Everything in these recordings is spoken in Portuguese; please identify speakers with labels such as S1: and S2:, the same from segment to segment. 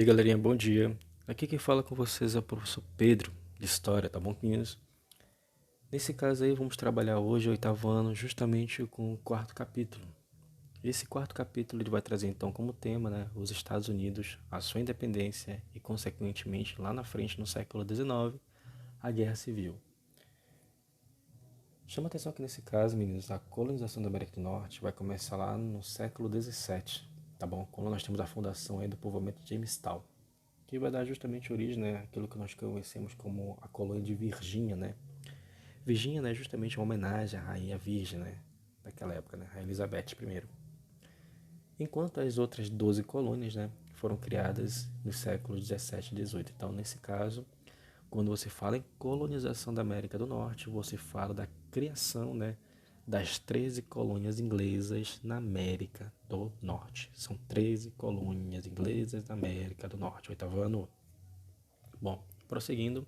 S1: E aí, galerinha, bom dia. Aqui quem fala com vocês é o professor Pedro, de História, tá bom, meninos? Nesse caso aí, vamos trabalhar hoje, o oitavo ano, justamente com o quarto capítulo. Esse quarto capítulo ele vai trazer então como tema, né, os Estados Unidos, a sua independência e, consequentemente, lá na frente, no século XIX, a Guerra Civil. Chama atenção que nesse caso, meninos, a colonização da América do Norte vai começar lá no século XVII, tá bom? Quando nós temos a fundação aí do povoamento de Jamestown, que vai dar justamente origem, né, àquilo que nós conhecemos como a colônia de Virgínia, né? Virgínia, né, é justamente uma homenagem à rainha virgem, né, daquela época, né, a Elizabeth I. Enquanto as outras 12 colônias, né, foram criadas nos séculos 17 e 18. Então, nesse caso, quando você fala em colonização da América do Norte, você fala da criação, né, das 13 colônias inglesas na América do Norte. São 13 colônias inglesas na América do Norte. Oitavo ano. Bom, prosseguindo,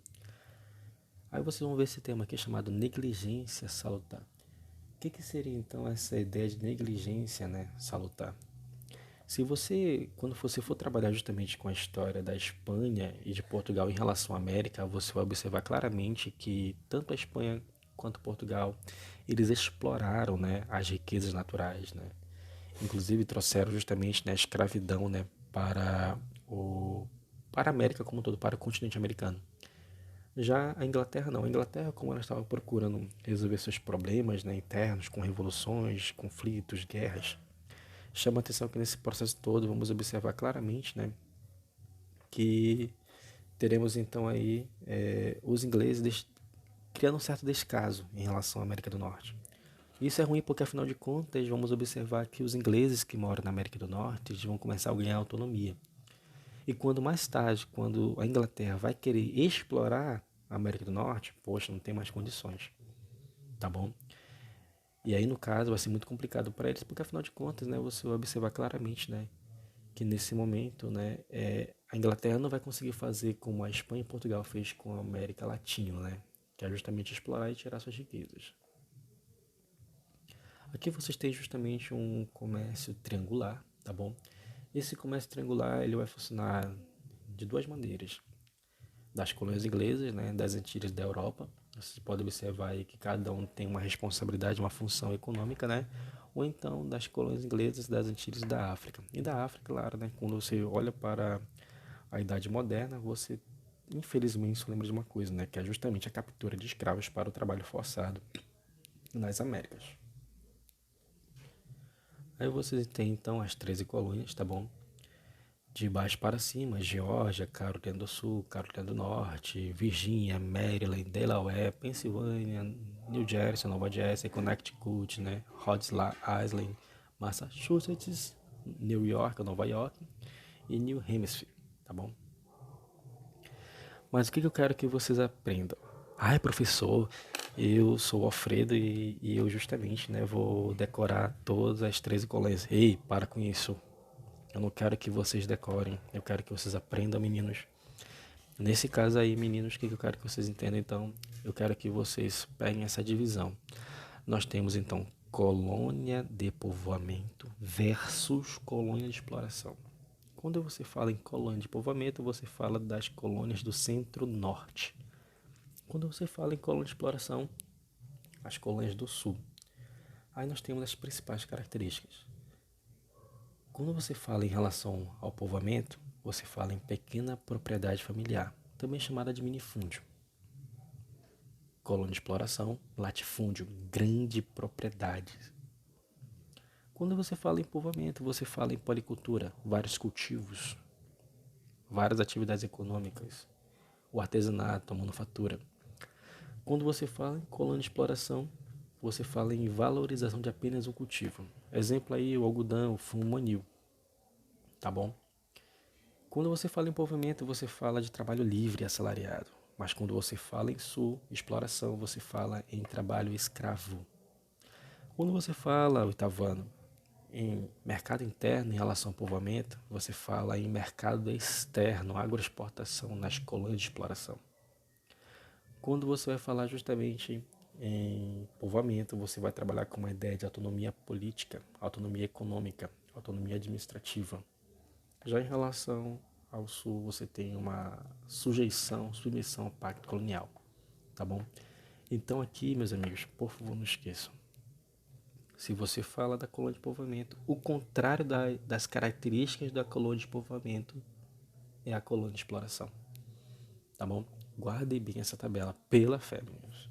S1: aí vocês vão ver esse tema aqui chamado negligência salutar. O que seria então essa ideia de negligência, né, salutar? Se você, quando você for trabalhar justamente com a história da Espanha e de Portugal em relação à América, você vai observar claramente que tanto a Espanha quanto Portugal, eles exploraram, né, as riquezas naturais, né? Inclusive trouxeram justamente, né, a escravidão, né, o para a América como um todo, para o continente americano. Já a Inglaterra não. A Inglaterra, como ela estava procurando resolver seus problemas, né, internos, com revoluções, conflitos, guerras, chama a atenção que nesse processo todo vamos observar claramente, né, que teremos então aí os ingleses criando um certo descaso em relação à América do Norte. Isso é ruim porque, afinal de contas, vamos observar que os ingleses que moram na América do Norte vão começar a ganhar autonomia. E quando mais tarde, quando a Inglaterra vai querer explorar a América do Norte, poxa, não tem mais condições, tá bom? E aí, no caso, vai ser muito complicado para eles, porque afinal de contas, né, você vai observar claramente, né, que nesse momento, né, a Inglaterra não vai conseguir fazer como a Espanha e Portugal fez com a América Latina, né, que é justamente explorar e tirar suas riquezas. Aqui vocês têm justamente um comércio triangular, tá bom? Esse comércio triangular ele vai funcionar de duas maneiras: das colônias inglesas, né, das Antilhas da Europa. Você pode observar aí que cada um tem uma responsabilidade, uma função econômica, né? Ou então das colônias inglesas das Antilhas da África. E da África, claro, né? Quando você olha para a Idade Moderna, você infelizmente se lembra de uma coisa, né? Que é justamente a captura de escravos para o trabalho forçado nas Américas. Aí você tem então as 13 colônias, tá bom? De baixo para cima: Geórgia, Carolina do Sul, Carolina do Norte, Virgínia, Maryland, Delaware, Pensilvânia, New Jersey, Nova Jersey, Connecticut, né, Rhode Island, Massachusetts, New York, Nova York e New Hampshire, tá bom? Mas o que eu quero que vocês aprendam? Ai, professor, eu sou o Alfredo e eu justamente, né, vou decorar todas as 13 colônias. Ei, para com isso. Eu não quero que vocês decorem, eu quero que vocês aprendam, meninos. Nesse caso aí, meninos, o que eu quero que vocês entendam então? Eu quero que vocês peguem essa divisão. Nós temos então colônia de povoamento versus colônia de exploração. Quando você fala em colônia de povoamento, você fala das colônias do centro-norte. Quando você fala em colônia de exploração, as colônias do sul. Aí nós temos as principais características. Quando você fala em relação ao povoamento, você fala em pequena propriedade familiar, também chamada de minifúndio. Colônia de exploração, latifúndio, grande propriedade. Quando você fala em povoamento, você fala em policultura, vários cultivos, várias atividades econômicas, o artesanato, a manufatura. Quando você fala em colônia de exploração, você fala em valorização de apenas um cultivo. Exemplo aí, o algodão, o fumo, o anil, tá bom? Quando você fala em povoamento, você fala de trabalho livre e assalariado. Mas quando você fala em exploração, você fala em trabalho escravo. Quando você fala, oitavo ano, em mercado interno em relação ao povoamento, você fala em mercado externo, agroexportação nas colônias de exploração. Quando você vai falar justamente em povoamento, você vai trabalhar com uma ideia de autonomia política, autonomia econômica, autonomia administrativa. Já em relação ao sul você tem uma submissão ao pacto colonial, tá bom? Então aqui, meus amigos, por favor, não esqueçam. Se você fala da colônia de povoamento, o contrário das características da colônia de povoamento é a colônia de exploração, tá bom? Guardem bem essa tabela, pela fé, meninos.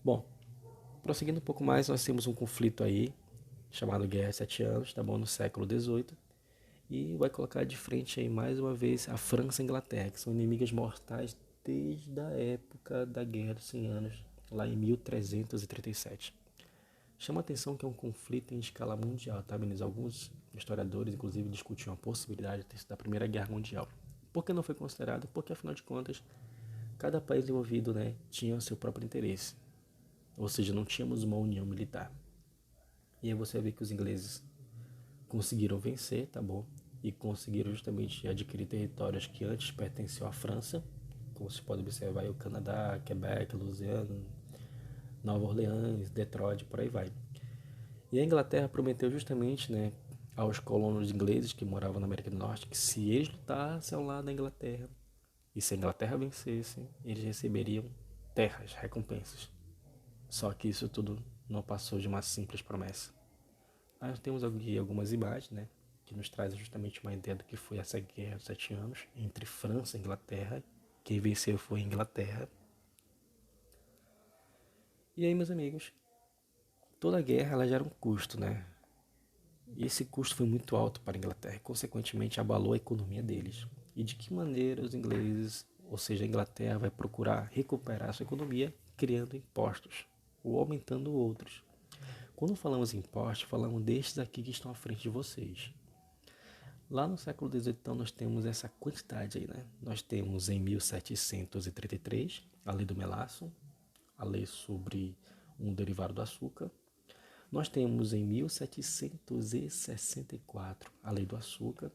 S1: Bom, prosseguindo um pouco mais, nós temos um conflito aí, chamado Guerra de 7 Anos, tá bom? No século XVIII. E vai colocar de frente aí mais uma vez a França e a Inglaterra, que são inimigas mortais desde a época da Guerra dos 100 Anos, lá em 1337. Chama a atenção que é um conflito em escala mundial, tá, meninos? Alguns historiadores, inclusive, discutiam a possibilidade de ter sido a Primeira Guerra Mundial. Por que não foi considerado? Porque, afinal de contas, cada país envolvido, né, tinha o seu próprio interesse. Ou seja, não tínhamos uma união militar. E aí você vê que os ingleses conseguiram vencer, tá bom? E conseguiram justamente adquirir territórios que antes pertenciam à França, como se pode observar aí o Canadá, Quebec, Louisiana, Nova Orleans, Detroit, por aí vai. E a Inglaterra prometeu justamente, né, aos colonos ingleses que moravam na América do Norte que se eles lutassem ao lado da Inglaterra e se a Inglaterra vencesse, eles receberiam terras, recompensas. Só que isso tudo não passou de uma simples promessa. Nós temos aqui algumas imagens, né, que nos trazem justamente uma ideia do que foi essa guerra dos 7 anos entre França e Inglaterra. Quem venceu foi a Inglaterra. E aí, meus amigos, toda guerra ela gera um custo, né? E esse custo foi muito alto para a Inglaterra e, consequentemente, abalou a economia deles. E de que maneira os ingleses, ou seja, a Inglaterra, vai procurar recuperar sua economia criando impostos ou aumentando outros? Quando falamos em impostos, falamos destes aqui que estão à frente de vocês. Lá no século XVIII, então, nós temos essa quantidade aí, né? Nós temos em 1733 a lei do melaço, a lei sobre um derivado do açúcar. Nós temos em 1764 a lei do açúcar,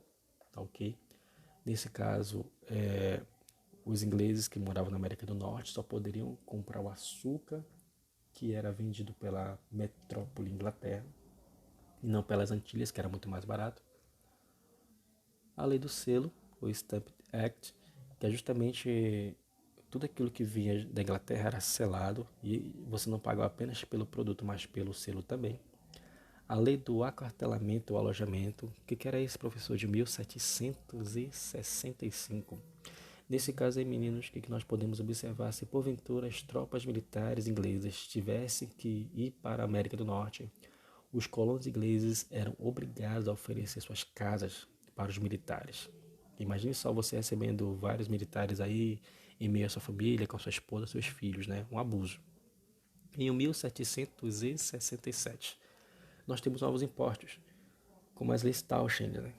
S1: tá ok? Nesse caso, os ingleses que moravam na América do Norte só poderiam comprar o açúcar que era vendido pela metrópole Inglaterra e não pelas Antilhas, que era muito mais barato. A lei do selo, o Stamp Act, que é justamente tudo aquilo que vinha da Inglaterra era selado e você não pagava apenas pelo produto, mas pelo selo também. A lei do aquartelamento ou alojamento, que era esse, professor, de 1765. Nesse caso aí, meninos, o que nós podemos observar? Se porventura as tropas militares inglesas tivessem que ir para a América do Norte, os colonos ingleses eram obrigados a oferecer suas casas para os militares. Imagine só você recebendo vários militares aí em meio à sua família, com sua esposa, seus filhos, né? Um abuso. Em 1767, nós temos novos impostos, como as leis Townshend, né?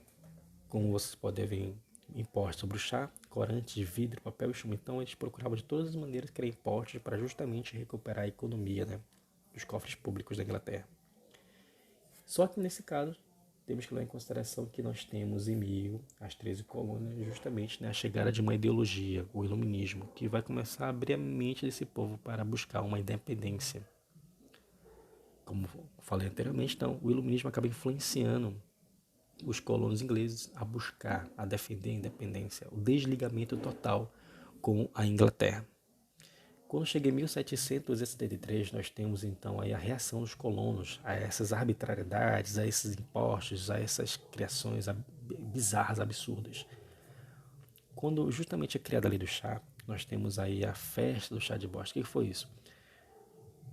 S1: Como vocês podem ver, impostos sobre o chá, corante, vidro, papel e chumbo. Então eles procuravam de todas as maneiras criar impostos para justamente recuperar a economia, né, dos cofres públicos da Inglaterra. Só que nesse caso, temos que levar em consideração que nós temos em meio às 13 colônias justamente, né, a chegada de uma ideologia, o iluminismo, que vai começar a abrir a mente desse povo para buscar uma independência. Como falei anteriormente, então, o iluminismo acaba influenciando os colonos ingleses a buscar, a defender a independência, o desligamento total com a Inglaterra. Quando chega em 1773, nós temos então aí a reação dos colonos a essas arbitrariedades, a esses impostos, a essas criações bizarras, absurdas. Quando justamente é criada a lei do chá, nós temos aí a festa do chá de bosta. O que foi isso?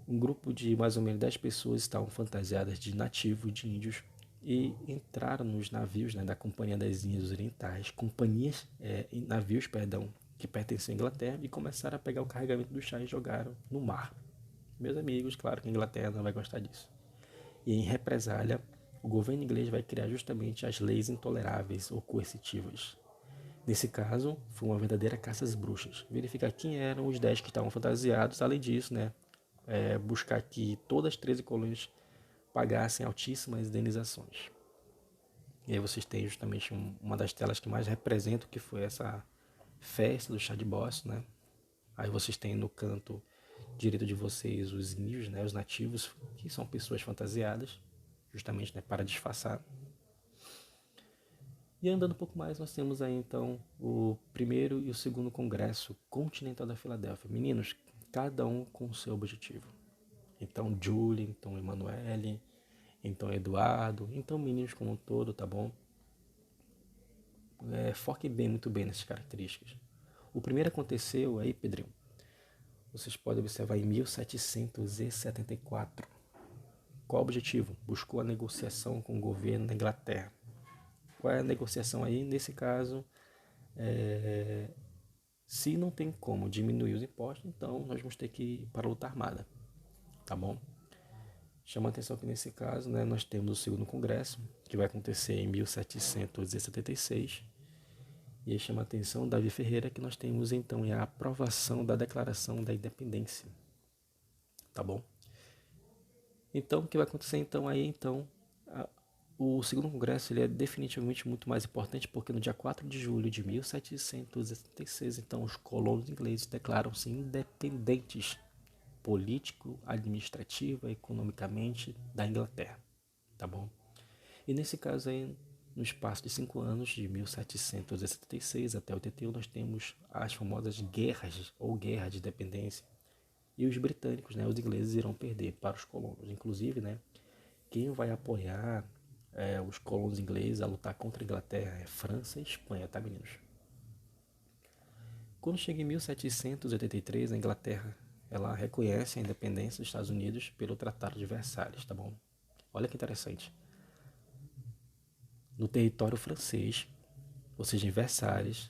S1: Um grupo de mais ou menos 10 pessoas estavam fantasiadas de nativos, de índios, e entraram nos navios, né, da Companhia das Índias Orientais, navios, que pertenciam à Inglaterra, e começaram a pegar o carregamento do chá e jogaram no mar. Meus amigos, claro que a Inglaterra não vai gostar disso. E em represália, o governo inglês vai criar justamente as leis intoleráveis ou coercitivas. Nesse caso, foi uma verdadeira caça às bruxas. Verificar quem eram os 10 que estavam fantasiados, além disso, né, buscar que todas as 13 colônias pagassem altíssimas indenizações. E aí vocês têm justamente uma das telas que mais representa o que foi essa festa do chá de Boston, né? Aí vocês têm no canto direito de vocês os índios, né, os nativos, que são pessoas fantasiadas, justamente, né, para disfarçar. E andando um pouco mais, nós temos aí então o primeiro e o segundo Congresso Continental da Filadélfia. Meninos, cada um com o seu objetivo. Então Julie, então Emanuele, então Eduardo, então meninos como um todo, tá bom? Foque bem, muito bem nessas características. O primeiro aconteceu aí, Pedrinho, vocês podem observar em 1774. Qual o objetivo? Buscou a negociação com o governo da Inglaterra. Qual é a negociação aí? Nesse caso, se não tem como diminuir os impostos, então nós vamos ter que ir para a luta armada, tá bom? Chama a atenção que nesse caso, né, nós temos o segundo congresso, que vai acontecer em 1776, e aí chama a atenção, Davi Ferreira, que nós temos então a aprovação da Declaração da Independência, tá bom? Então, o que vai acontecer então aí, então, o segundo congresso ele é definitivamente muito mais importante porque no dia 4 de julho de 1776, então, os colonos ingleses declaram-se independentes político, administrativa, economicamente da Inglaterra, tá bom? E nesse caso aí, no espaço de 5 anos, de 1776 até 81, nós temos as famosas guerras ou guerra de independência. E os britânicos, né, os ingleses irão perder para os colonos. Inclusive, né, quem vai apoiar os colonos ingleses a lutar contra a Inglaterra é França e Espanha, tá, meninos? Quando chega em 1783, a Inglaterra ela reconhece a independência dos Estados Unidos pelo Tratado de Versalhes, tá bom? Olha que interessante. No território francês, ou seja, em Versalhes,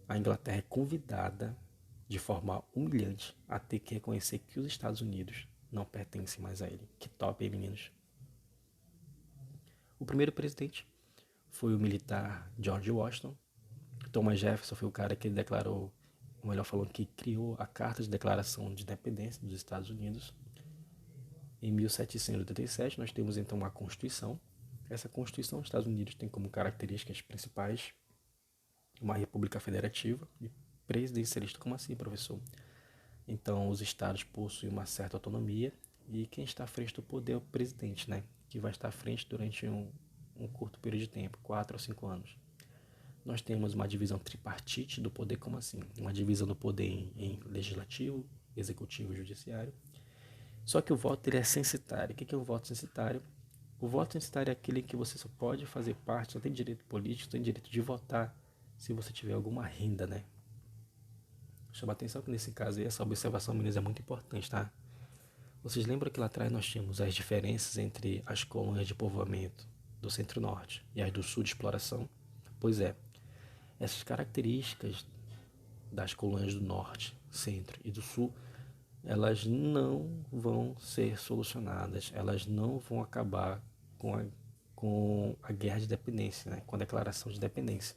S1: a Inglaterra é convidada de forma humilhante a ter que reconhecer que os Estados Unidos não pertencem mais a ele. Que top, hein, meninos? O primeiro presidente foi o militar George Washington. Thomas Jefferson foi o cara que declarou, ou melhor falando, que criou a Carta de Declaração de Independência dos Estados Unidos. Em 1787, nós temos então uma Constituição. Essa Constituição dos Estados Unidos tem como características principais uma república federativa e presidencialista. Como assim, professor? Então, os estados possuem uma certa autonomia e quem está à frente do poder é o presidente, né? Que vai estar à frente durante um curto período de tempo, 4 ou 5 anos. Nós temos uma divisão tripartite do poder, como assim? Uma divisão do poder em legislativo, executivo e judiciário. Só que o voto ele é censitário. O que é um voto censitário? O voto censitário é aquele em que você só pode fazer parte, só tem direito político, só tem direito de votar se você tiver alguma renda, né? Chama atenção que nesse caso aí, essa observação, meninas, é muito importante, tá? Vocês lembram que lá atrás nós tínhamos as diferenças entre as colônias de povoamento do centro-norte e as do sul de exploração? Pois é, essas características das colônias do norte, centro e do sul, elas não vão ser solucionadas, elas não vão acabar com a guerra de independência, né? Com a declaração de independência.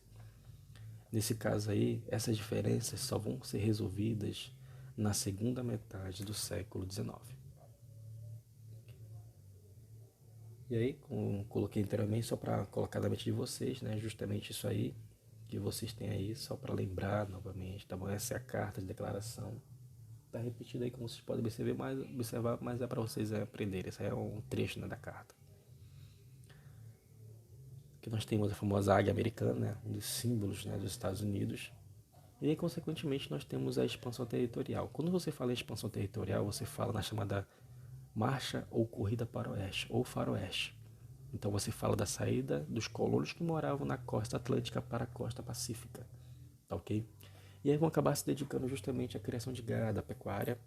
S1: Nesse caso aí, essas diferenças só vão ser resolvidas na segunda metade do século XIX. E aí, como coloquei anteriormente, só para colocar na mente de vocês, né, justamente isso aí, que vocês têm aí, só para lembrar novamente, tá bom? Essa é a carta de declaração. Tá repetido aí, como vocês podem observar, mas é para vocês aprenderem. Esse aí é um trecho, né, da carta. Aqui nós temos a famosa águia americana, né, um dos símbolos, né, dos Estados Unidos. E aí, consequentemente, nós temos a expansão territorial. Quando você fala em expansão territorial, você fala na chamada marcha ou corrida para o oeste, ou faroeste. Então você fala da saída dos colonos que moravam na costa atlântica para a costa pacífica, tá ok? E aí vão acabar se dedicando justamente à criação de gado, à pecuária.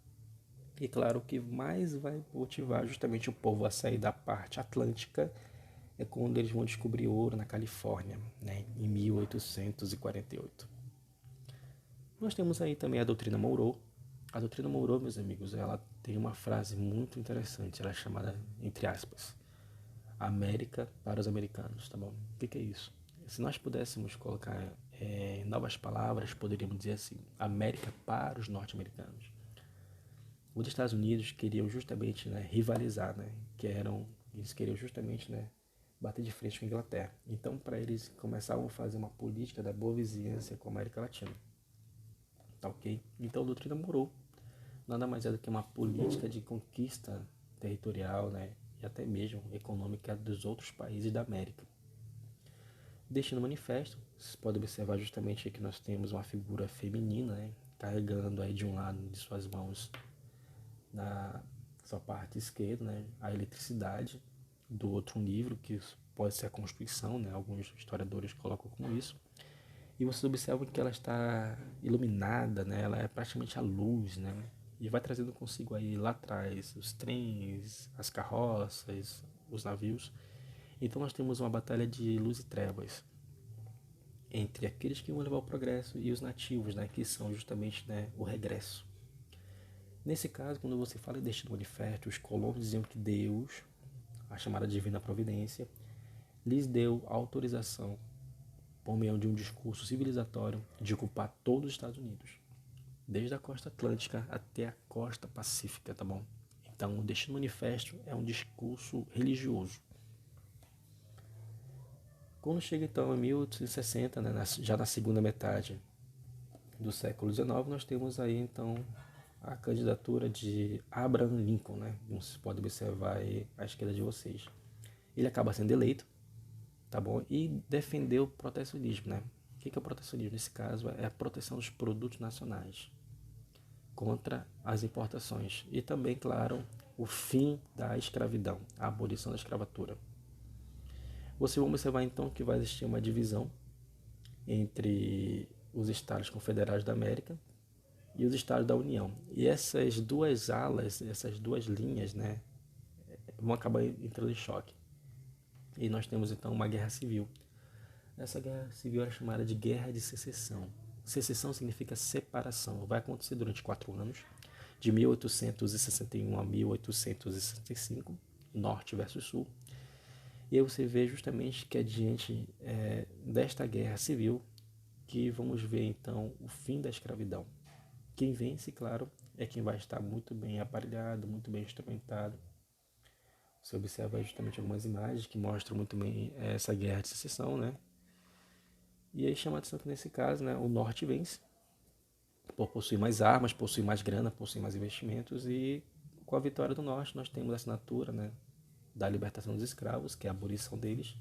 S1: E claro, o que mais vai motivar justamente o povo a sair da parte atlântica é quando eles vão descobrir ouro na Califórnia, né, em 1848. Nós temos aí também a doutrina Monroe. A doutrina Monroe, meus amigos, ela tem uma frase muito interessante. Ela é chamada, entre aspas, América para os americanos, tá bom? O que é isso? Se nós pudéssemos colocar em novas palavras, poderíamos dizer assim, América para os norte-americanos. Os Estados Unidos queriam justamente, né, rivalizar, né? Eles queriam justamente, né, bater de frente com a Inglaterra. Então, para eles, começavam a fazer uma política da boa vizinhança com a América Latina. Tá ok? Então, a doutrina Monroe nada mais é do que uma política de conquista territorial, né, e até mesmo econômica dos outros países da América. Destino Manifesto, vocês podem observar justamente que nós temos uma figura feminina, né, carregando aí de um lado de suas mãos, na sua parte esquerda, né, a eletricidade, do outro um livro, que pode ser a Constituição, né, alguns historiadores colocam como isso, e vocês observam que ela está iluminada, né, ela é praticamente a luz, né, e vai trazendo consigo aí lá atrás os trens, as carroças, os navios. Então nós temos uma batalha de luz e trevas entre aqueles que vão levar o progresso e os nativos, né, que são justamente, né, o regresso. Nesse caso, quando você fala em destino manifesto, os colonos diziam que Deus, a chamada divina providência, lhes deu autorização, por meio de um discurso civilizatório, de ocupar todos os Estados Unidos, desde a costa atlântica até a costa pacífica, tá bom? Então, o destino manifesto é um discurso religioso. Quando chega então em 1860, né, já na segunda metade do século XIX, nós temos aí então a candidatura de Abraham Lincoln, né? Como vocês podem observar aí à esquerda de vocês. Ele acaba sendo eleito, tá bom? E defendeu o protecionismo, né? O que é o protecionismo? Nesse caso é a proteção dos produtos nacionais contra as importações e também, claro, o fim da escravidão, a abolição da escravatura. Você vai observar então que vai existir uma divisão entre os Estados Confederados da América e os Estados da União. E essas duas alas, essas duas linhas, né, vão acabar entrando em choque. E nós temos então uma guerra civil. Essa guerra civil era chamada de Guerra de Secessão. Secessão significa separação. Vai acontecer durante 4 anos, de 1861 a 1865, Norte versus Sul. E aí você vê justamente que é diante desta guerra civil que vamos ver então o fim da escravidão. Quem vence, claro, é quem vai estar muito bem aparelhado, muito bem instrumentado. Você observa justamente algumas imagens que mostram muito bem essa guerra de secessão, né? E aí chama a atenção que nesse caso, né, o Norte vence por possuir mais armas, possuir mais grana, possuir mais investimentos, e com a vitória do Norte nós temos a assinatura, né, da libertação dos escravos, que é a abolição deles.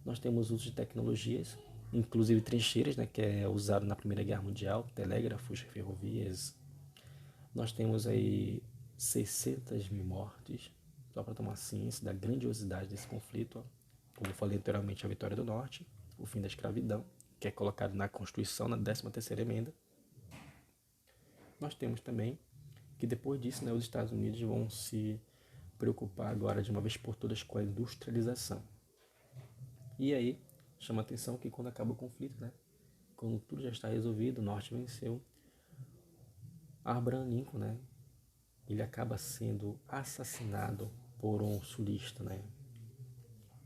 S1: Nós temos uso de tecnologias, inclusive trincheiras, né, que é usado na Primeira Guerra Mundial, telégrafos, ferrovias. Nós temos aí 600 mil mortes, só para tomar ciência da grandiosidade desse conflito. Como eu falei anteriormente, a vitória do Norte, o fim da escravidão, que é colocado na Constituição, na 13ª emenda. Nós temos também que depois disso, né, os Estados Unidos vão se preocupar agora de uma vez por todas com a industrialização. E aí chama a atenção que quando acaba o conflito, né, quando tudo já está resolvido, o Norte venceu, Abraham Lincoln, né, ele acaba sendo assassinado por um sulista, né,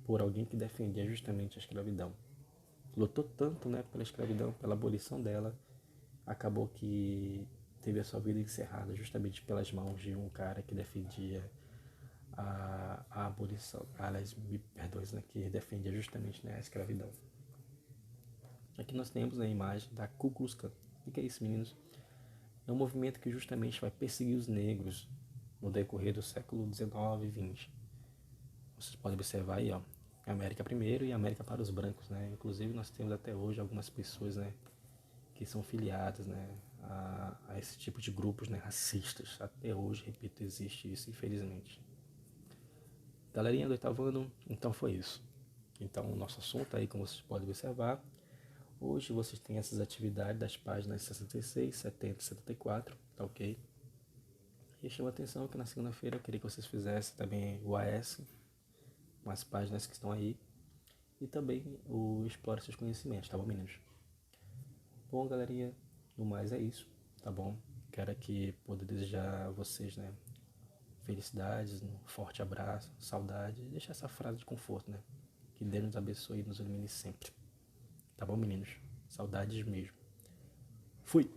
S1: por alguém que defendia justamente a escravidão. Lutou tanto, né, pela escravidão, pela abolição dela, acabou que teve a sua vida encerrada justamente pelas mãos de um cara que defendia a abolição, aliás, me perdoe, né, que defendia justamente, né, a escravidão. Aqui nós temos a imagem da Ku Klux Klan. O que é isso, meninos? É um movimento que justamente vai perseguir os negros no decorrer do século XIX e XX. Vocês podem observar aí, ó, a América primeiro e a América para os brancos, né? Inclusive nós temos até hoje algumas pessoas, né, que são filiadas, né, a esse tipo de grupos, né, racistas. Até hoje, repito, existe isso, infelizmente. Galerinha do 8º ano, então foi isso. Então o nosso assunto aí, como vocês podem observar, hoje vocês têm essas atividades das páginas 66, 70 e 74, tá ok? E chama a atenção que na segunda-feira eu queria que vocês fizessem também o AS, umas páginas que estão aí, e também o Explore Seus Conhecimentos, tá bom, meninos? Bom, galerinha, no mais é isso, tá bom? Quero aqui poder desejar a vocês, né, felicidades, um forte abraço, saudade, e deixar essa frase de conforto, né? Que Deus nos abençoe e nos ilumine sempre. Tá bom, meninos? Saudades mesmo. Fui!